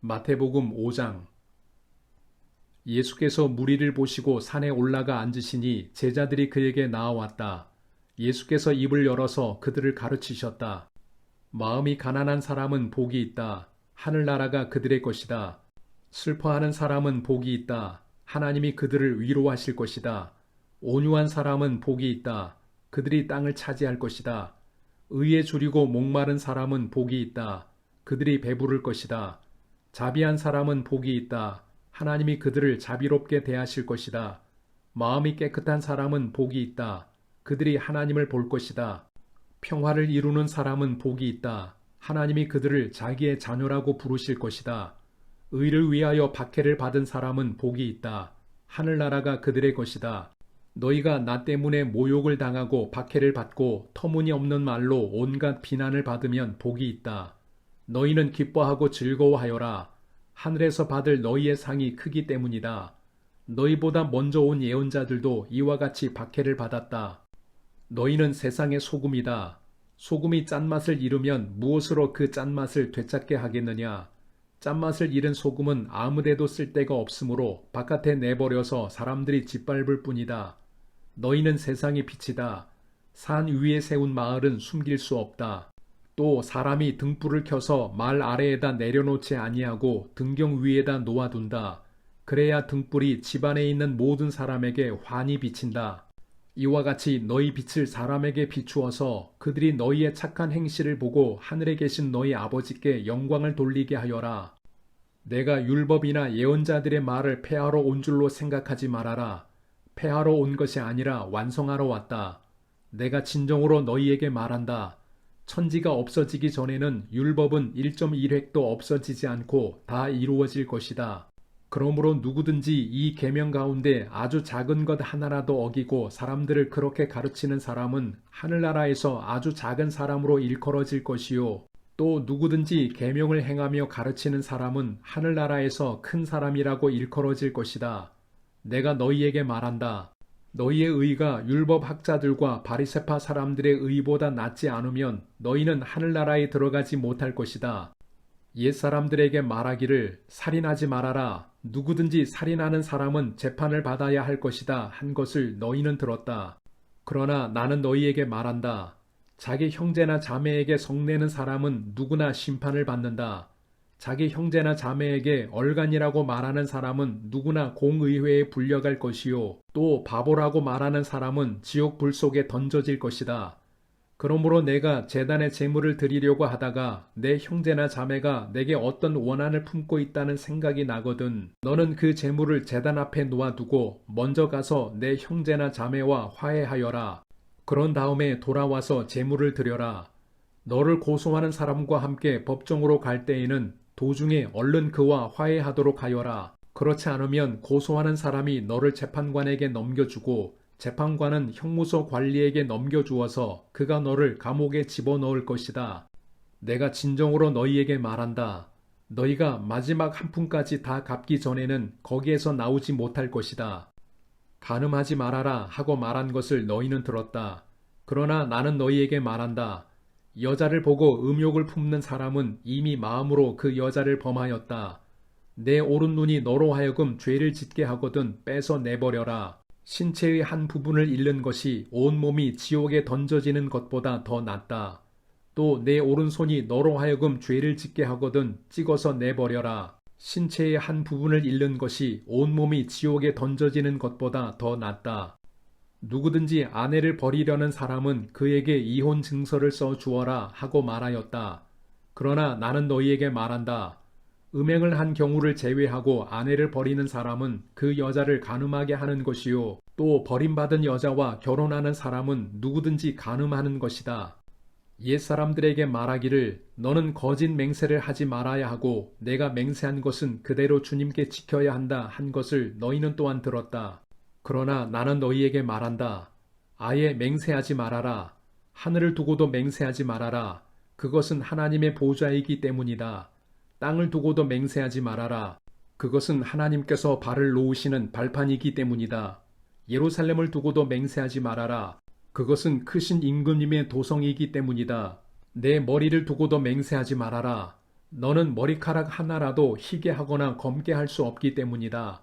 마태복음 5장. 예수께서 무리를 보시고 산에 올라가 앉으시니 제자들이 그에게 나아왔다. 예수께서 입을 열어서 그들을 가르치셨다. 마음이 가난한 사람은 복이 있다. 하늘나라가 그들의 것이다. 슬퍼하는 사람은 복이 있다. 하나님이 그들을 위로하실 것이다. 온유한 사람은 복이 있다. 그들이 땅을 차지할 것이다. 의에 줄이고 목마른 사람은 복이 있다. 그들이 배부를 것이다. 자비한 사람은 복이 있다. 하나님이 그들을 자비롭게 대하실 것이다. 마음이 깨끗한 사람은 복이 있다. 그들이 하나님을 볼 것이다. 평화를 이루는 사람은 복이 있다. 하나님이 그들을 자기의 자녀라고 부르실 것이다. 의를 위하여 박해를 받은 사람은 복이 있다. 하늘나라가 그들의 것이다. 너희가 나 때문에 모욕을 당하고 박해를 받고 터무니없는 말로 온갖 비난을 받으면 복이 있다. 너희는 기뻐하고 즐거워하여라. 하늘에서 받을 너희의 상이 크기 때문이다. 너희보다 먼저 온 예언자들도 이와 같이 박해를 받았다. 너희는 세상의 소금이다. 소금이 짠맛을 잃으면 무엇으로 그 짠맛을 되찾게 하겠느냐? 짠맛을 잃은 소금은 아무데도 쓸데가 없으므로 바깥에 내버려서 사람들이 짓밟을 뿐이다. 너희는 세상의 빛이다. 산 위에 세운 마을은 숨길 수 없다. 또 사람이 등불을 켜서 말 아래에다 내려놓지 아니하고 등경 위에다 놓아둔다. 그래야 등불이 집안에 있는 모든 사람에게 환히 비친다. 이와 같이 너희 빛을 사람에게 비추어서 그들이 너희의 착한 행실을 보고 하늘에 계신 너희 아버지께 영광을 돌리게 하여라. 내가 율법이나 예언자들의 말을 폐하러 온 줄로 생각하지 말아라. 폐하러 온 것이 아니라 완성하러 왔다. 내가 진정으로 너희에게 말한다. 천지가 없어지기 전에는 율법은 1.1획도 없어지지 않고 다 이루어질 것이다. 그러므로 누구든지 이 계명 가운데 아주 작은 것 하나라도 어기고 사람들을 그렇게 가르치는 사람은 하늘나라에서 아주 작은 사람으로 일컬어질 것이요. 또 누구든지 계명을 행하며 가르치는 사람은 하늘나라에서 큰 사람이라고 일컬어질 것이다. 내가 너희에게 말한다. 너희의 의가 율법 학자들과 바리새파 사람들의 의보다 낫지 않으면 너희는 하늘나라에 들어가지 못할 것이다. 옛사람들에게 말하기를 살인하지 말아라. 누구든지 살인하는 사람은 재판을 받아야 할 것이다 한 것을 너희는 들었다. 그러나 나는 너희에게 말한다. 자기 형제나 자매에게 성내는 사람은 누구나 심판을 받는다. 자기 형제나 자매에게 얼간이라고 말하는 사람은 누구나 공의회에 불려갈 것이요. 또 바보라고 말하는 사람은 지옥 불 속에 던져질 것이다. 그러므로 내가 제단에 제물을 드리려고 하다가 내 형제나 자매가 내게 어떤 원한을 품고 있다는 생각이 나거든 너는 그 제물을 제단 앞에 놓아두고 먼저 가서 내 형제나 자매와 화해하여라. 그런 다음에 돌아와서 제물을 드려라. 너를 고소하는 사람과 함께 법정으로 갈 때에는 도중에 얼른 그와 화해하도록 하여라. 그렇지 않으면 고소하는 사람이 너를 재판관에게 넘겨주고 재판관은 형무소 관리에게 넘겨주어서 그가 너를 감옥에 집어넣을 것이다. 내가 진정으로 너희에게 말한다. 너희가 마지막 한 푼까지 다 갚기 전에는 거기에서 나오지 못할 것이다. 간음하지 말아라 하고 말한 것을 너희는 들었다. 그러나 나는 너희에게 말한다. 여자를 보고 음욕을 품는 사람은 이미 마음으로 그 여자를 범하였다. 내 오른 눈이 너로 하여금 죄를 짓게 하거든 빼서 내버려라. 신체의 한 부분을 잃는 것이 온 몸이 지옥에 던져지는 것보다 더 낫다. 또 내 오른손이 너로 하여금 죄를 짓게 하거든 찍어서 내버려라. 신체의 한 부분을 잃는 것이 온 몸이 지옥에 던져지는 것보다 더 낫다. 누구든지 아내를 버리려는 사람은 그에게 이혼 증서를 써 주어라 하고 말하였다. 그러나 나는 너희에게 말한다. 음행을 한 경우를 제외하고 아내를 버리는 사람은 그 여자를 간음하게 하는 것이요. 또 버림받은 여자와 결혼하는 사람은 누구든지 간음하는 것이다. 옛사람들에게 말하기를 너는 거짓 맹세를 하지 말아야 하고 내가 맹세한 것은 그대로 주님께 지켜야 한다 한 것을 너희는 또한 들었다. 그러나 나는 너희에게 말한다. 아예 맹세하지 말아라. 하늘을 두고도 맹세하지 말아라. 그것은 하나님의 보좌이기 때문이다. 땅을 두고도 맹세하지 말아라. 그것은 하나님께서 발을 놓으시는 발판이기 때문이다. 예루살렘을 두고도 맹세하지 말아라. 그것은 크신 임금님의 도성이기 때문이다. 내 머리를 두고도 맹세하지 말아라. 너는 머리카락 하나라도 희게 하거나 검게 할 수 없기 때문이다.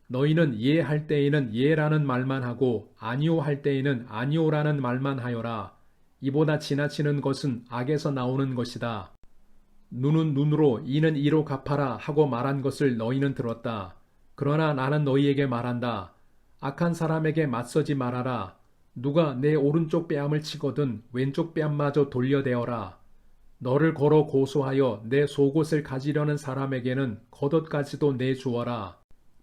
너희는 예 할 때에는 예라는 말만 하고 아니오 할 때에는 아니오라는 말만 하여라. 이보다 지나치는 것은 악에서 나오는 것이다. 눈은 눈으로 이는 이로 갚아라 하고 말한 것을 너희는 들었다. 그러나 나는 너희에게 말한다. 악한 사람에게 맞서지 말아라. 누가 내 오른쪽 뺨을 치거든 왼쪽 뺨마저 돌려대어라. 너를 걸어 고소하여 내 속옷을 가지려는 사람에게는 겉옷까지도 내주어라.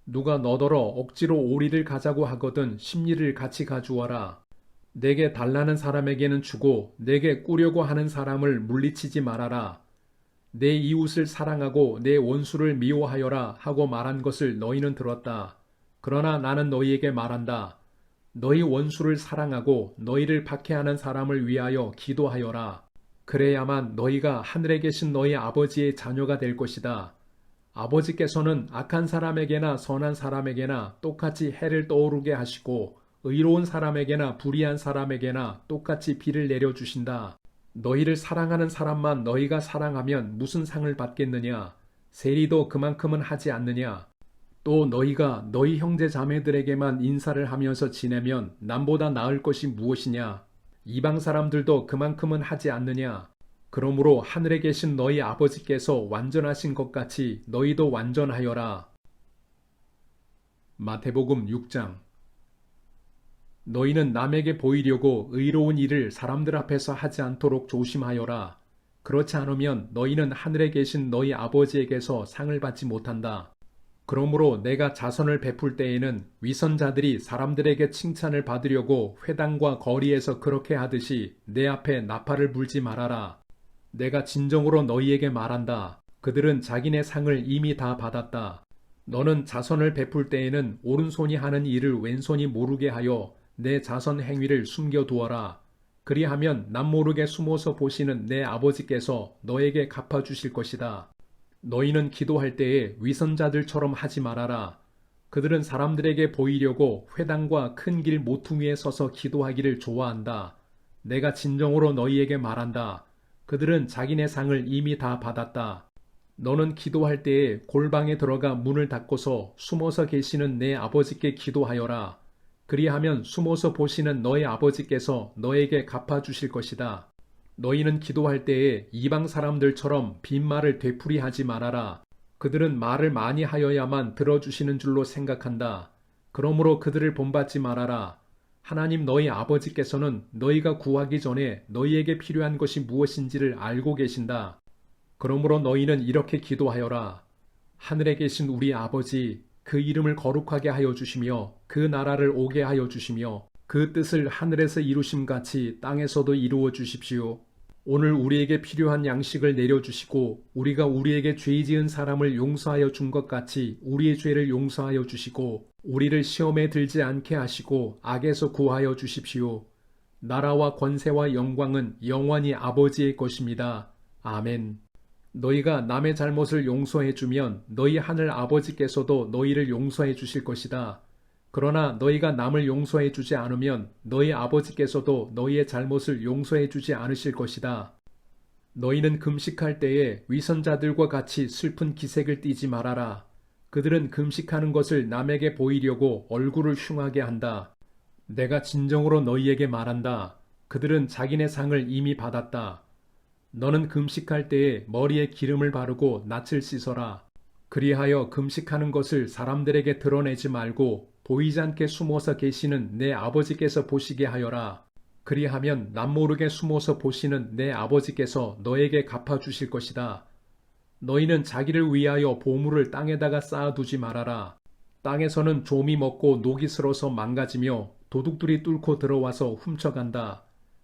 누가 너더러 억지로 오리를 가자고 하거든 십리를 같이 가주어라. 내게 달라는 사람에게는 주고 내게 꾸려고 하는 사람을 물리치지 말아라. 내 이웃을 사랑하고 내 원수를 미워하여라 하고 말한 것을 너희는 들었다. 그러나 나는 너희에게 말한다. 너희 원수를 사랑하고 너희를 박해하는 사람을 위하여 기도하여라. 그래야만 너희가 하늘에 계신 너희 아버지의 자녀가 될 것이다. 아버지께서는 악한 사람에게나 선한 사람에게나 똑같이 해를 떠오르게 하시고 의로운 사람에게나 불의한 사람에게나 똑같이 비를 내려주신다. 너희를 사랑하는 사람만 너희가 사랑하면 무슨 상을 받겠느냐? 세리도 그만큼은 하지 않느냐? 또 너희가 너희 형제 자매들에게만 인사를 하면서 지내면 남보다 나을 것이 무엇이냐? 이방 사람들도 그만큼은 하지 않느냐? 그러므로 하늘에 계신 너희 아버지께서 완전하신 것 같이 너희도 완전하여라. 마태복음 6장. 너희는 남에게 보이려고 의로운 일을 사람들 앞에서 하지 않도록 조심하여라. 그렇지 않으면 너희는 하늘에 계신 너희 아버지에게서 상을 받지 못한다. 그러므로 내가 자선을 베풀 때에는 위선자들이 사람들에게 칭찬을 받으려고 회당과 거리에서 그렇게 하듯이 내 앞에 나팔을 불지 말아라. 내가 진정으로 너희에게 말한다. 그들은 자기네 상을 이미 다 받았다. 너는 자선을 베풀 때에는 오른손이 하는 일을 왼손이 모르게 하여 내 자선 행위를 숨겨두어라. 그리하면 남모르게 숨어서 보시는 내 아버지께서 너에게 갚아주실 것이다. 너희는 기도할 때에 위선자들처럼 하지 말아라. 그들은 사람들에게 보이려고 회당과 큰 길 모퉁이에 서서 기도하기를 좋아한다. 내가 진정으로 너희에게 말한다. 그들은 자기네 상을 이미 다 받았다. 너는 기도할 때에 골방에 들어가 문을 닫고서 숨어서 계시는 내 아버지께 기도하여라. 그리하면 숨어서 보시는 너희 아버지께서 너에게 갚아주실 것이다. 너희는 기도할 때에 이방 사람들처럼 빈말을 되풀이하지 말아라. 그들은 말을 많이 하여야만 들어주시는 줄로 생각한다. 그러므로 그들을 본받지 말아라. 하나님 너희 아버지께서는 너희가 구하기 전에 너희에게 필요한 것이 무엇인지를 알고 계신다. 그러므로 너희는 이렇게 기도하여라. 하늘에 계신 우리 아버지, 그 이름을 거룩하게 하여 주시며 그 나라를 오게 하여 주시며 그 뜻을 하늘에서 이루심같이 땅에서도 이루어 주십시오. 오늘 우리에게 필요한 양식을 내려주시고 우리가 우리에게 죄 지은 사람을 용서하여 준 것 같이 우리의 죄를 용서하여 주시고 우리를 시험에 들지 않게 하시고 악에서 구하여 주십시오. 나라와 권세와 영광은 영원히 아버지의 것입니다. 아멘. 너희가 남의 잘못을 용서해 주면 너희 하늘 아버지께서도 너희를 용서해 주실 것이다. 그러나 너희가 남을 용서해 주지 않으면 너희 아버지께서도 너희의 잘못을 용서해 주지 않으실 것이다. 너희는 금식할 때에 위선자들과 같이 슬픈 기색을 띠지 말아라. 그들은 금식하는 것을 남에게 보이려고 얼굴을 흉하게 한다. 내가 진정으로 너희에게 말한다. 그들은 자기네 상을 이미 받았다. 너는 금식할 때에 머리에 기름을 바르고 낯을 씻어라. 그리하여 금식하는 것을 사람들에게 드러내지 말고 보이지 않게 숨어서 계시는 내 아버지께서 보시게 하여라. 그리하면 남모르게 숨어서 보시는 내 아버지께서 너에게 갚아주실 것이다. 너희는 자기를 위하여 보물을 땅에다가 쌓아두지 말아라. 땅에서는 좀이 먹고 녹이 슬어서 망가지며 도둑들이 뚫고 들어와서 훔쳐간다.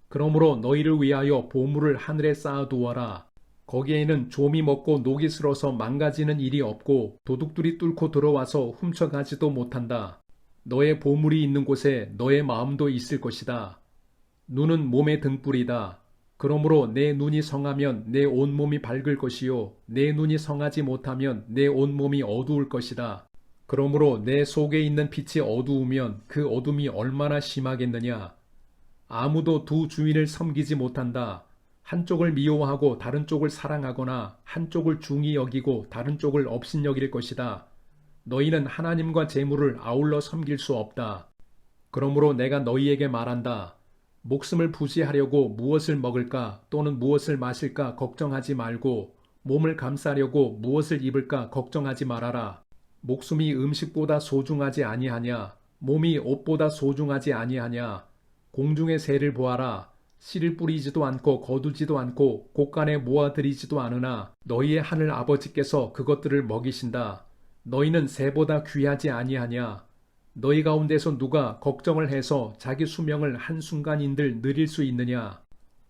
그러므로 너희를 위하여 보물을 하늘에 쌓아두어라. 거기에는 좀이 먹고 녹이 슬어서 망가지는 일이 없고 도둑들이 뚫고 들어와서 훔쳐가지도 못한다. 너의 보물이 있는 곳에 너의 마음도 있을 것이다. 눈은 몸의 등불이다. 그러므로 내 눈이 성하면 내 온몸이 밝을 것이요 내 눈이 성하지 못하면 내 온몸이 어두울 것이다. 그러므로 내 속에 있는 빛이 어두우면 그 어둠이 얼마나 심하겠느냐. 아무도 두 주인을 섬기지 못한다. 한쪽을 미워하고 다른 쪽을 사랑하거나 한쪽을 중히 여기고 다른 쪽을 업신여길 것이다. 너희는 하나님과 재물을 아울러 섬길 수 없다. 그러므로 내가 너희에게 말한다. 목숨을 부지하려고 무엇을 먹을까 또는 무엇을 마실까 걱정하지 말고 몸을 감싸려고 무엇을 입을까 걱정하지 말아라. 목숨이 음식보다 소중하지 아니하냐? 몸이 옷보다 소중하지 아니하냐? 공중의 새를 보아라. 씨를 뿌리지도 않고 거두지도 않고 곳간에 모아들이지도 않으나 너희의 하늘 아버지께서 그것들을 먹이신다. 너희는 새보다 귀하지 아니하냐? 너희 가운데서 누가 걱정을 해서 자기 수명을 한순간인들 늘릴 수 있느냐?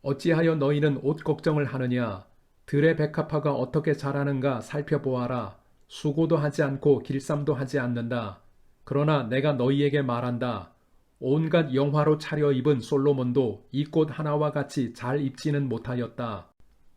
어찌하여 너희는 옷 걱정을 하느냐? 들의 백합화가 어떻게 자라는가 살펴보아라. 수고도 하지 않고 길쌈도 하지 않는다. 그러나 내가 너희에게 말한다. 온갖 영화로 차려입은 솔로몬도 이 꽃 하나와 같이 잘 입지는 못하였다.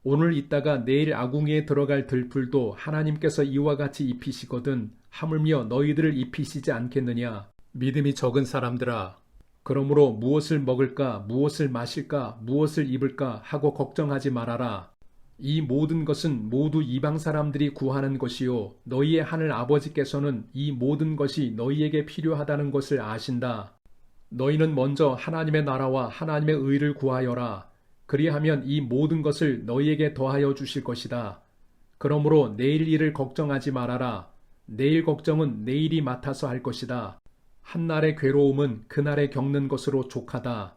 오늘 있다가 내일 아궁이에 들어갈 들풀도 하나님께서 이와 같이 입히시거든 하물며 너희들을 입히시지 않겠느냐. 믿음이 적은 사람들아. 그러므로 무엇을 먹을까 무엇을 마실까 무엇을 입을까 하고 걱정하지 말아라. 이 모든 것은 모두 이방 사람들이 구하는 것이요 너희의 하늘 아버지께서는 이 모든 것이 너희에게 필요하다는 것을 아신다. 너희는 먼저 하나님의 나라와 하나님의 의를 구하여라. 그리하면 이 모든 것을 너희에게 더하여 주실 것이다. 그러므로 내일 일을 걱정하지 말아라. 내일 걱정은 내일이 맡아서 할 것이다. 한날의 괴로움은 그날에 겪는 것으로 족하다.